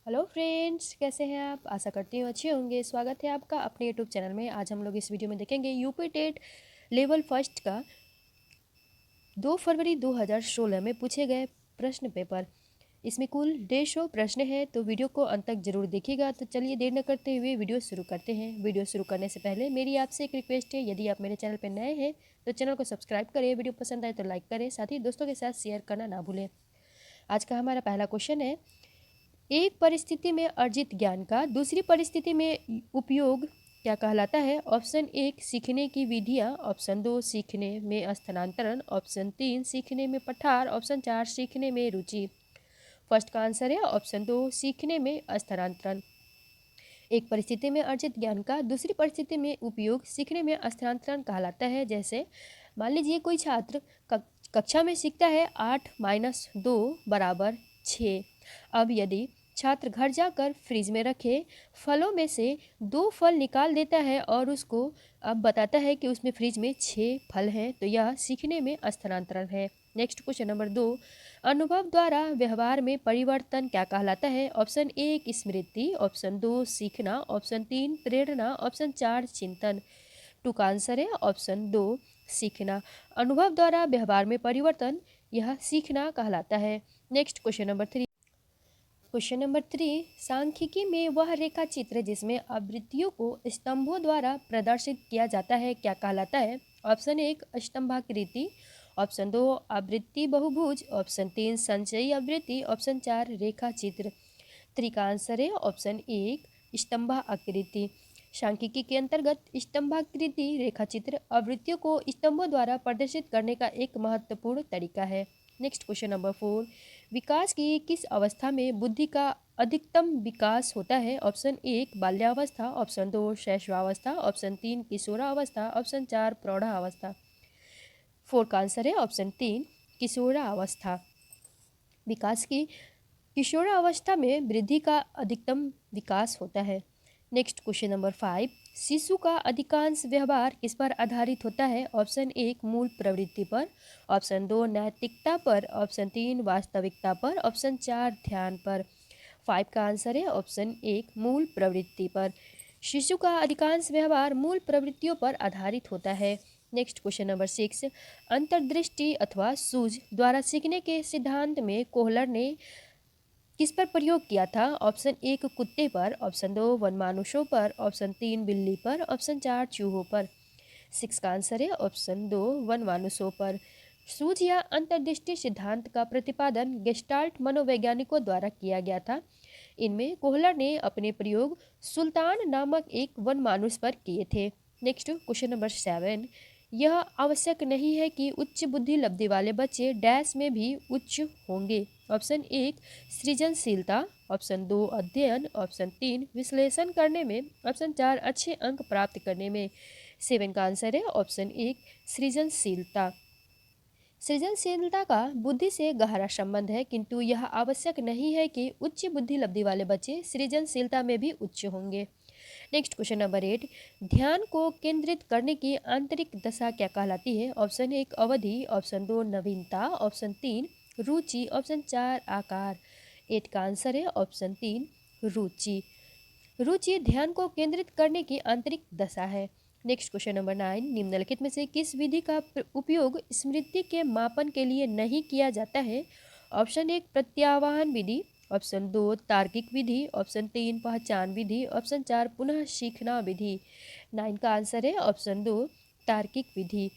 Hello friends, कैसे हैं आप? आशा करती हूँ अच्छे होंगे। स्वागत है आपका अपने यूट्यूब चैनल में। आज हम लोग इस वीडियो में देखेंगे यूपी टेट लेवल फर्स्ट का 2 फरवरी 2016 में पूछे गए प्रश्न पेपर। इसमें कुल 150 प्रश्न हैं, तो वीडियो को अंत तक जरूर देखिएगा। तो चलिए देर न करते हुए वीडियो शुरू करते हैं। वीडियो शुरू करने से पहले मेरी आपसे एक रिक्वेस्ट है, यदि आप मेरे चैनल पर नए हैं तो चैनल को सब्सक्राइब करें, वीडियो पसंद आए तो लाइक करें, साथ ही दोस्तों के साथ शेयर करना ना भूलें। आज का हमारा पहला क्वेश्चन है, एक परिस्थिति में अर्जित ज्ञान का दूसरी परिस्थिति में उपयोग क्या कहलाता है? ऑप्शन 1 सीखने की विधियाँ, ऑप्शन 2 सीखने में स्थानांतरण, ऑप्शन 3 सीखने में पठार, ऑप्शन 4 सीखने में रुचि। फर्स्ट का आंसर है ऑप्शन 2 सीखने में स्थानांतरण। एक परिस्थिति में अर्जित ज्ञान का दूसरी परिस्थिति में उपयोग सीखने में स्थानांतरण कहलाता है। जैसे मान लीजिए कोई छात्र कक्षा में सीखता है 8 - 2 = 6। अब यदि छात्र घर जाकर फ्रिज में रखे फलों में से 2 फल निकाल देता है और उसको अब बताता है कि उसमें फ्रिज में 6 फल हैं, तो यह सीखने में स्थानांतरण है। नेक्स्ट क्वेश्चन नंबर 2, अनुभव द्वारा व्यवहार में परिवर्तन क्या कहलाता है? ऑप्शन 1 स्मृति, ऑप्शन 2 सीखना, ऑप्शन 3 प्रेरणा, ऑप्शन 4 चिंतन। टू का आंसर है ऑप्शन 2 सीखना। अनुभव द्वारा व्यवहार में परिवर्तन यह सीखना कहलाता है। नेक्स्ट क्वेश्चन नंबर 3, सांख्यिकी में वह रेखा चित्र जिसमें आवृत्तियों को स्तंभों द्वारा प्रदर्शित किया जाता है क्या कहलाता है? ऑप्शन 1 स्तंभाकृति, ऑप्शन 2 आवृत्ति बहुभुज, ऑप्शन 3 संचयी आवृत्ति, ऑप्शन 4 रेखा चित्र। 3 का आंसर है ऑप्शन 1 स्तंभाकृति। सांख्यिकी के अंतर्गत स्तंभाकृति रेखा चित्र आवृत्तियों को स्तंभों द्वारा प्रदर्शित करने का एक महत्वपूर्ण तरीका है। नेक्स्ट क्वेश्चन नंबर 4, विकास की किस अवस्था में बुद्धि का अधिकतम विकास होता है? ऑप्शन 1 बाल्यावस्था, ऑप्शन 2 शैशवावस्था, ऑप्शन 3 किशोरावस्था, ऑप्शन 4 प्रौढ़ावस्था। 4 का आंसर है ऑप्शन 3 किशोरावस्था। विकास की किशोरावस्था में वृद्धि का अधिकतम विकास होता है। नेक्स्ट क्वेश्चन नंबर 5, शिशु का अधिकांश व्यवहार किस पर आधारित होता है? ऑप्शन 1 मूल प्रवृत्ति पर, ऑप्शन 2 नैतिकता पर, ऑप्शन 3 वास्तविकता पर, ऑप्शन 4 ध्यान पर। 5 का आंसर है ऑप्शन 1 मूल प्रवृत्ति पर। शिशु का अधिकांश व्यवहार मूल प्रवृत्तियों पर आधारित होता है। नेक्स्ट क्वेश्चन नंबर 6, अंतर्दृष्टि अथवा सूझ द्वारा सीखने के सिद्धांत में कोहलर ने किस पर प्रयोग किया था? ऑप्शन 1 कुत्ते पर, ऑप्शन 2 वनमानुषों पर, ऑप्शन 3 बिल्ली पर, ऑप्शन 4 चूहों पर। 6 का आंसर है ऑप्शन 2 वनमानुषों पर। सूझ या अंतर्दृष्टि सिद्धांत का प्रतिपादन गेस्टाल्ट मनोवैज्ञानिकों द्वारा किया गया था। इनमें कोहलर ने अपने प्रयोग सुल्तान नामक एक वनमानुष पर किए थे। नेक्स्ट क्वेश्चन नंबर 7, यह आवश्यक नहीं है कि उच्च बुद्धि लब्धि वाले बच्चे डैश में भी उच्च होंगे। ऑप्शन 1 सृजनशीलता, ऑप्शन 2 अध्ययन, ऑप्शन 3 विश्लेषण करने में, ऑप्शन 4 अच्छे अंक प्राप्त करने में। 7 का आंसर है ऑप्शन 1 सृजनशीलता। सृजनशीलता का बुद्धि से गहरा संबंध है, किंतु यह आवश्यक नहीं है कि उच्च बुद्धि लब्धि वाले बच्चे सृजनशीलता में भी उच्च होंगे। नेक्स्ट क्वेश्चन नंबर 8, ध्यान को केंद्रित करने की आंतरिक दशा क्या कहलाती है? ऑप्शन 1 अवधि, ऑप्शन 2 नवीनता, ऑप्शन 3 रुचि, ऑप्शन 4 आकार। 8 का आंसर है ऑप्शन 3 रुचि। रुचि ध्यान को केंद्रित करने की आंतरिक दशा है। नेक्स्ट क्वेश्चन नंबर 9, निम्नलिखित में से किस विधि का उपयोग स्मृति के मापन के लिए नहीं किया जाता है? ऑप्शन 1 प्रत्यावाहन विधि, ऑप्शन 2 तार्किक विधि, ऑप्शन 3 पहचान विधि, ऑप्शन 4 पुनः सीखना विधि। 9 का आंसर है ऑप्शन 2 तार्किक विधि।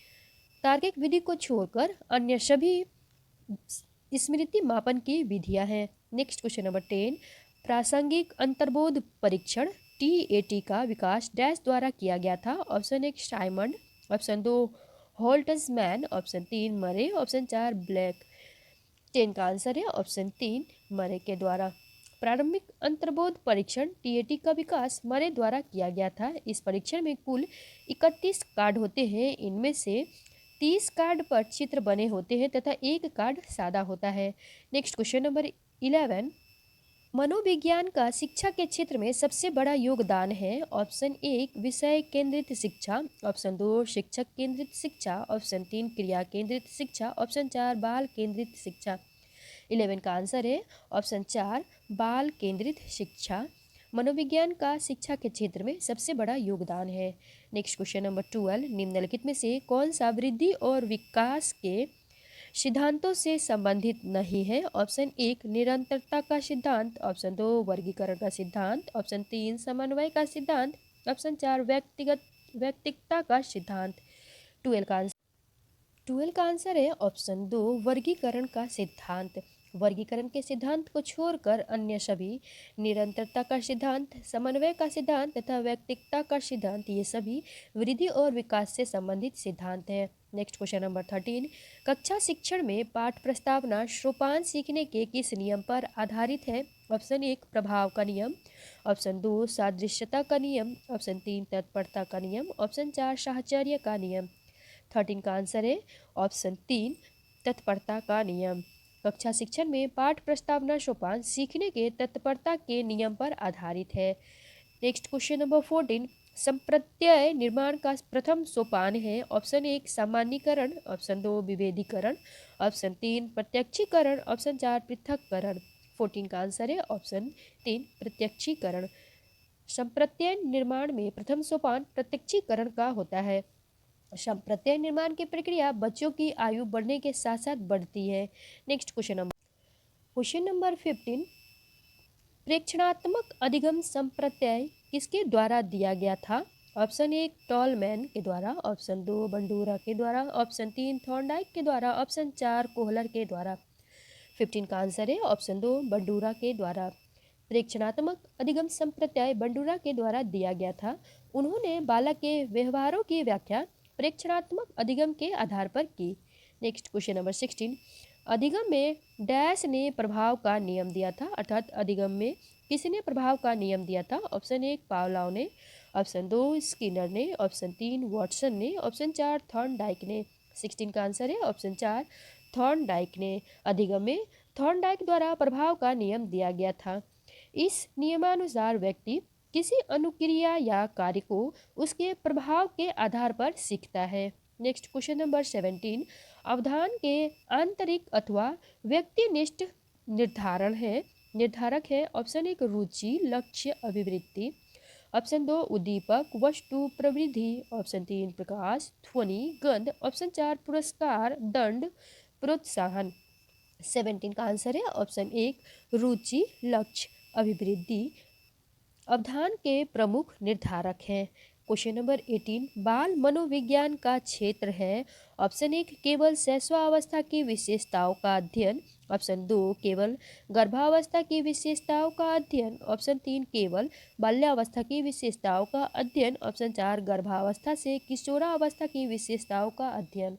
तार्किक विधि को छोड़कर अन्य सभी स्मृति मापन की विधियां हैं। नेक्स्ट क्वेश्चन नंबर 10, प्रासंगिक अंतर्बोध परीक्षण TAT का विकास डैश द्वारा किया गया था? ऑप्शन 1 साइमंड, ऑप्शन 2 होल्ट्जमैन, ऑप्शन 3 मरे, ऑप्शन 4 ब्लैक। 10 का आंसर है ऑप्शन 3 मरे के द्वारा। प्रारंभिक अंतर्बोध परीक्षण TAT का विकास मरे द्वारा किया गया था। इस परीक्षण में कुल 31 कार्ड होते हैं। इनमें से 30 कार्ड पर चित्र बने होते हैं तथा एक कार्ड सादा होता है। नेक्स्ट क्वेश्चन नंबर 11, मनोविज्ञान का शिक्षा के क्षेत्र में सबसे बड़ा योगदान है? ऑप्शन 1 विषय केंद्रित शिक्षा, ऑप्शन 2 शिक्षक केंद्रित शिक्षा, ऑप्शन 3 क्रिया केंद्रित शिक्षा, ऑप्शन 4 बाल केंद्रित शिक्षा। 11 का आंसर है ऑप्शन 4 बाल केंद्रित शिक्षा। मनोविज्ञान का शिक्षा के क्षेत्र में सबसे बड़ा योगदान है। नेक्स्ट क्वेश्चन नंबर 12, निम्नलिखित में से कौन सा वृद्धि और विकास के सिद्धांतों से संबंधित नहीं है? ऑप्शन 1 निरंतरता का सिद्धांत, ऑप्शन 2 वर्गीकरण का सिद्धांत, ऑप्शन 3 समन्वय का सिद्धांत, ऑप्शन 4 व्यक्तिगता का सिद्धांत। 12 का आंसर है ऑप्शन 2 वर्गीकरण का सिद्धांत। वर्गीकरण के सिद्धांत को छोड़कर अन्य सभी, निरंतरता का सिद्धांत, समन्वय का सिद्धांत तथा व्यक्तिगता का सिद्धांत, ये सभी वृद्धि और विकास से संबंधित सिद्धांत हैं। नेक्स्ट क्वेश्चन नंबर 13, कक्षा शिक्षण में पाठ प्रस्तावना सोपान सीखने के किस नियम पर आधारित है? ऑप्शन 1 प्रभाव का नियम, ऑप्शन 2 सादृश्यता का नियम, ऑप्शन 3 तत्परता का नियम, ऑप्शन 4 साहचर्य का नियम। 13 का आंसर है ऑप्शन 3 तत्परता का नियम। कक्षा शिक्षण में पाठ प्रस्तावना सोपान सीखने के तत्परता के नियम पर आधारित है। नेक्स्ट क्वेश्चन नंबर 14, संप्रत्यय निर्माण का प्रथम सोपान है? ऑप्शन 1 सामान्यीकरण, ऑप्शन 2 विभेदीकरण, ऑप्शन 3 प्रत्यक्षीकरण, ऑप्शन 4 पृथक्करण। 14 का आंसर है ऑप्शन 3 प्रत्यक्षीकरण। संप्रत्यय निर्माण में प्रथम सोपान प्रत्यक्षीकरण का होता है। संप्रत्यय निर्माण की प्रक्रिया बच्चों की आयु बढ़ने के साथ साथ बढ़ती है। नेक्स्ट क्वेश्चन नंबर 15, प्रेक्षणात्मक अधिगम संप्रत्यय किसके द्वारा दिया गया था? ऑप्शन 1 टॉलमैन के द्वारा, ऑप्शन 2 बंडूरा के द्वारा, ऑप्शन 3 थॉर्नडाइक के द्वारा, ऑप्शन 4 कोहलर के द्वारा। 15 का आंसर है ऑप्शन 2 बंडूरा के द्वारा। प्रेक्षणात्मक अधिगम संप्रत्यय बंडूरा के द्वारा दिया गया था। उन्होंने बालक के व्यवहारों की व्याख्या प्रेक्षणात्मक अधिगम के आधार पर की। नेक्स्ट क्वेश्चन नंबर 16, अधिगम में डैश ने प्रभाव का नियम दिया था? अर्थात अधिगम में किसने प्रभाव का नियम दिया था? ऑप्शन 1 पावलोव ने, ऑप्शन 2 स्किनर ने, ऑप्शन 3 वॉटसन ने, ऑप्शन 4 थॉर्नडाइक ने। 16 का आंसर है ऑप्शन 4 थॉर्नडाइक ने। अधिगम में थॉर्नडाइक द्वारा प्रभाव का नियम दिया गया था। इस नियमानुसार व्यक्ति किसी अनुक्रिया या कार्य को उसके प्रभाव के आधार पर सीखता है। नेक्स्ट क्वेश्चन नंबर 17, अवधान के आंतरिक अथवा व्यक्तिनिष्ठ निर्धारक है? ऑप्शन 1 रुचि, लक्ष्य, अभिवृत्ति, ऑप्शन 2 उद्दीपक, वस्तु, प्रवृत्ति, ऑप्शन 3 प्रकाश, ध्वनि, गंध, ऑप्शन 4 पुरस्कार, दंड, प्रोत्साहन। 17 का आंसर है ऑप्शन 1 रुचि, लक्ष्य, अभिवृद्धि अवधान के प्रमुख निर्धारक हैं। क्वेश्चन नंबर 18, बाल मनोविज्ञान का क्षेत्र है? ऑप्शन 1 केवल शैशवावस्था की विशेषताओं का अध्ययन, ऑप्शन 2 केवल गर्भावस्था की विशेषताओं का अध्ययन, ऑप्शन 3 केवल बाल्यावस्था की विशेषताओं का अध्ययन, ऑप्शन 4 गर्भावस्था से किशोरावस्था की विशेषताओं का अध्ययन।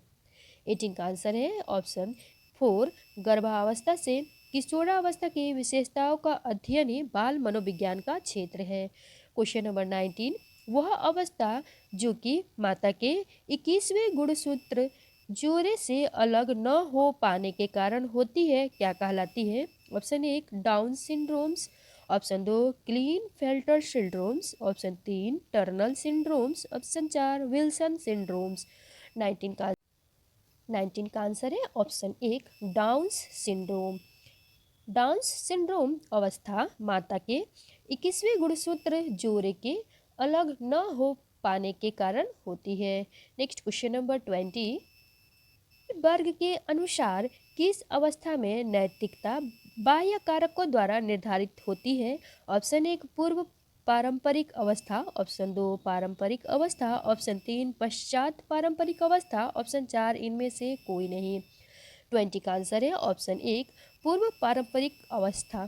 18 का आंसर है ऑप्शन 4 गर्भावस्था से किशोरावस्था की विशेषताओं का अध्ययन ही बाल मनोविज्ञान का क्षेत्र है। क्वेश्चन नंबर 19, वह अवस्था जो कि माता के 21वें गुणसूत्र जोड़े से अलग न हो पाने के कारण होती है, क्या कहलाती है? Option 1 Down syndromes, option 2 Klinefelter syndromes, option 3 Turner syndromes, option 4 Wilson syndromes. 19 का आंसर है option 1 Down's syndrome. Down syndrome अवस्था माता के 21वें गुणसूत्र जोड़े के अलग न हो पाने के कारण होती है। नेक्स्ट क्वेश्चन नंबर 20, वर्ग के अनुसार किस अवस्था में नैतिकता बाह्य कारकों द्वारा निर्धारित होती है? ऑप्शन 1 पूर्व पारंपरिक अवस्था, ऑप्शन 2 पारंपरिक अवस्था, ऑप्शन 3 पश्चात पारंपरिक अवस्था, ऑप्शन 4 इनमें से कोई नहीं। 20 का आंसर है ऑप्शन 1 पूर्व पारंपरिक अवस्था।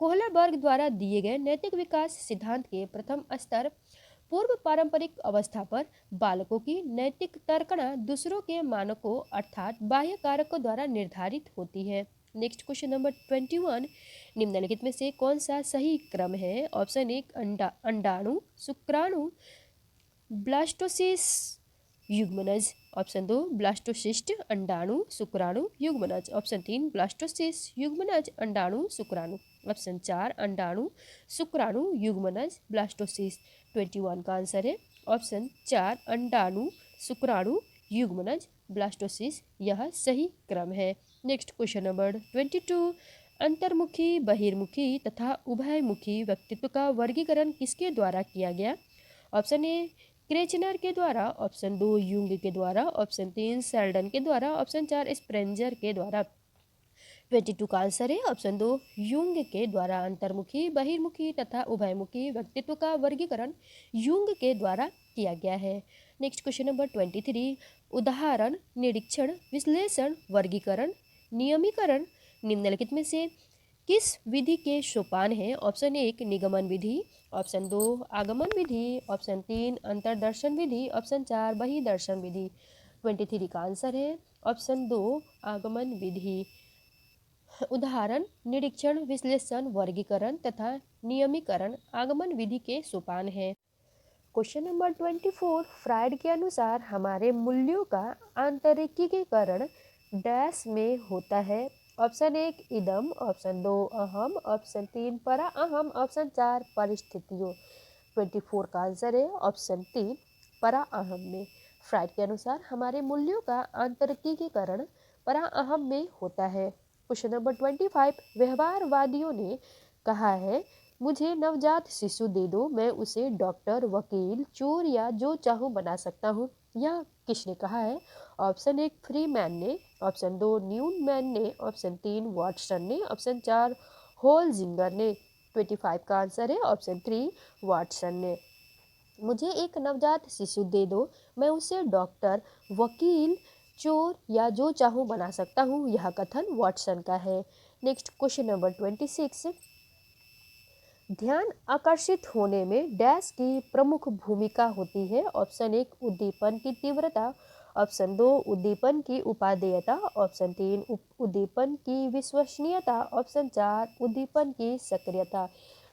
कोहलर वर्ग द्वारा दिए गए नैतिक विकास सिद्धांत के प्रथम स्तर पूर्व पारंपरिक अवस्था पर बालकों की नैतिक तर्कणा दूसरों के मानकों अर्थात बाह्य कारकों द्वारा निर्धारित होती है। नेक्स्ट क्वेश्चन नंबर 21, निम्नलिखित में से कौन सा सही क्रम है? ऑप्शन 1 अंडाणु, शुक्राणु, ब्लास्टोसिस, युग्मनज, ऑप्शन 2 ब्लास्टोसिस्ट, अंडाणु, शुक्राणु, युग्मनज, ऑप्शन 3 ब्लास्टोसिस्ट, युग्मनज, अंडाणु, शुक्राणु, ऑप्शन 4 अंडाणु, शुक्राणु, युग्मनज, ब्लास्टोसिस्ट। 21 का आंसर है ऑप्शन 4 अंडाणु, शुक्राणु, युग्मनज, ब्लास्टोसिस्ट, यह सही क्रम है। नेक्स्ट क्वेश्चन नंबर 22, अंतर्मुखी, बहिर्मुखी तथा उभयमुखी व्यक्तित्व का वर्गीकरण किसके द्वारा किया गया? ऑप्शन ए क्रेचनर के द्वारा, ऑप्शन 2 यूंग के द्वारा, ऑप्शन 3 सेल्डन के द्वारा, ऑप्शन 4 स्प्रेंजर के द्वारा। 22 का आंसर है ऑप्शन 2 यूंग के द्वारा। अंतर्मुखी, बहिर्मुखी तथा उभयमुखी व्यक्तित्व का वर्गीकरण यूंग के द्वारा किया गया है। नेक्स्ट क्वेश्चन नंबर 23, उदाहरण, निरीक्षण, विश्लेषण, वर्गीकरण, नियमीकरण निम्नलिखित में से किस विधि के सोपान है? ऑप्शन 1 निगमन विधि, ऑप्शन 2 आगमन विधि, ऑप्शन 3 अंतर्दर्शन विधि, ऑप्शन 4 बहिर्दर्शन विधि। 23 का आंसर है ऑप्शन 2 आगमन विधि। उदाहरण, निरीक्षण, विश्लेषण, वर्गीकरण तथा नियमीकरण आगमन विधि के सोपान है। क्वेश्चन नंबर 24, फ्राइड के अनुसार हमारे मूल्यों का आंतरिकीकरण डैश में होता है? ऑप्शन 1 इदम, ऑप्शन 2 अहम, ऑप्शन 3 परा अहम, ऑप्शन 4 परिस्थितियों। 24 का आंसर है ऑप्शन 3 परा अहम में। फ्राइड के अनुसार हमारे मूल्यों का आंतरिकीकरण परा अहम में होता है। क्वेश्चन नंबर 25, व्यवहारवादियों ने कहा है मुझे नवजात शिशु दे दो, मैं उसे डॉक्टर, वकील, चोर या जो चाहूँ बना सकता हूँ। यह किसने कहा है? ऑप्शन 1 फ्रीमैन ने, ऑप्शन 2 न्यूमैन ने, ऑप्शन 3 वाटसन ने, ऑप्शन 4 होल्जिंगर ने। 25 का आंसर है ऑप्शन 3 वाटसन ने। मुझे एक नवजात शिशु दे दो, मैं उसे डॉक्टर, वकील, चोर या जो चाहूँ बना सकता हूँ। यह कथन वाटसन का है। नेक्स्ट क्वेश्चन नंबर 26, ध्यान आकर्षित होने में डैश की प्रमुख भूमिका होती है? ऑप्शन 1 उद्दीपन की तीव्रता, ऑप्शन 2 उद्दीपन की उपादेयता, ऑप्शन 3 उद्दीपन की विश्वसनीयता, ऑप्शन 4 उद्दीपन की सक्रियता।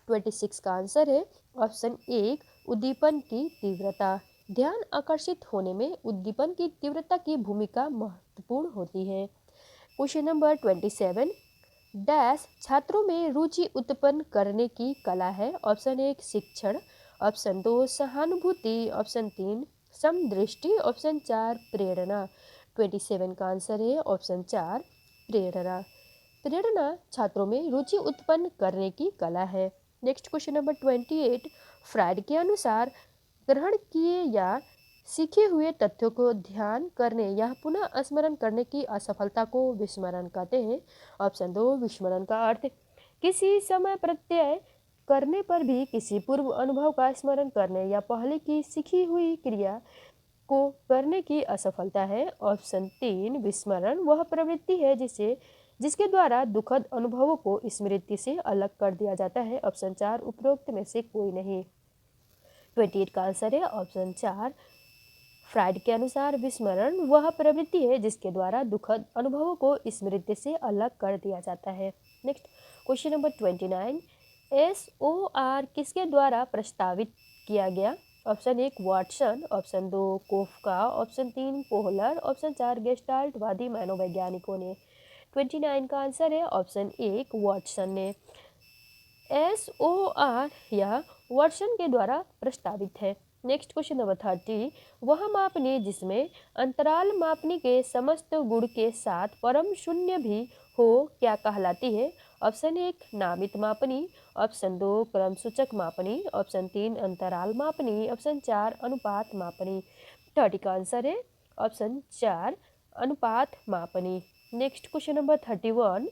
26 का आंसर है ऑप्शन 1 उद्दीपन की तीव्रता। ध्यान आकर्षित होने में उद्दीपन की तीव्रता की भूमिका महत्वपूर्ण होती है। क्वेश्चन नंबर 27, डैश छात्रों में रुचि उत्पन्न करने की कला है? ऑप्शन 1 शिक्षण, ऑप्शन 2 सहानुभूति, ऑप्शन 3 समदृष्टि, ऑप्शन 4 प्रेरणा। 27 का आंसर है ऑप्शन 4 प्रेरणा। प्रेरणा छात्रों में रुचि उत्पन्न करने की कला है। नेक्स्ट क्वेश्चन नंबर 28, फ्राइड के अनुसार ग्रहण किए या सीखे हुए तथ्यों को ध्यान करने या पुनः स्मरण करने की असफलता को विस्मरण कहते हैं। ऑप्शन 2 विस्मरण का अर्थ किसी समय प्रत्यय करने पर भी किसी पूर्व अनुभव का स्मरण करने या पहले की सीखी हुई क्रिया को करने की असफलता है। ऑप्शन 3 विस्मरण वह प्रवृत्ति है जिसके द्वारा दुखद अनुभवों को स्मृति से अलग कर दिया जाता है। ऑप्शन 4 उपरोक्त में से कोई नहीं। 28 का आंसर है ऑप्शन 4। फ्राइड के अनुसार विस्मरण वह प्रवृत्ति है जिसके द्वारा दुखद अनुभवों को स्मृति से अलग कर दिया जाता है। नेक्स्ट क्वेश्चन नंबर 29, SOR किसके द्वारा प्रस्तावित किया गया? Option 1 Watson, option 2 Koffka, option 3 Kohler, option 4 गेस्टाल्टवादी मनोवैज्ञानिकों ने। 29 का आंसर है ऑप्शन 1 वाटसन ने। SOR यह वाटसन के द्वारा प्रस्तावित है। नेक्स्ट क्वेश्चन नंबर 30, वह मापनी जिसमें अंतराल मापनी के समस्त गुण के साथ परम शून्य भी हो क्या कहलाती है? ऑप्शन 1 नामित मापनी, ऑप्शन 2 क्रम सूचक मापनी, ऑप्शन 3 अंतराल मापनी, ऑप्शन 4 अनुपात मापनी। 30 का आंसर है ऑप्शन 4 अनुपात मापनी। नेक्स्ट क्वेश्चन नंबर 31,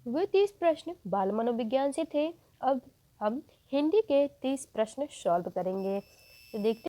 वे 30 प्रश्न बाल मनोविज्ञान से थे। अब हम हिंदी के 30 प्रश्न सॉल्व करेंगे। तो देखते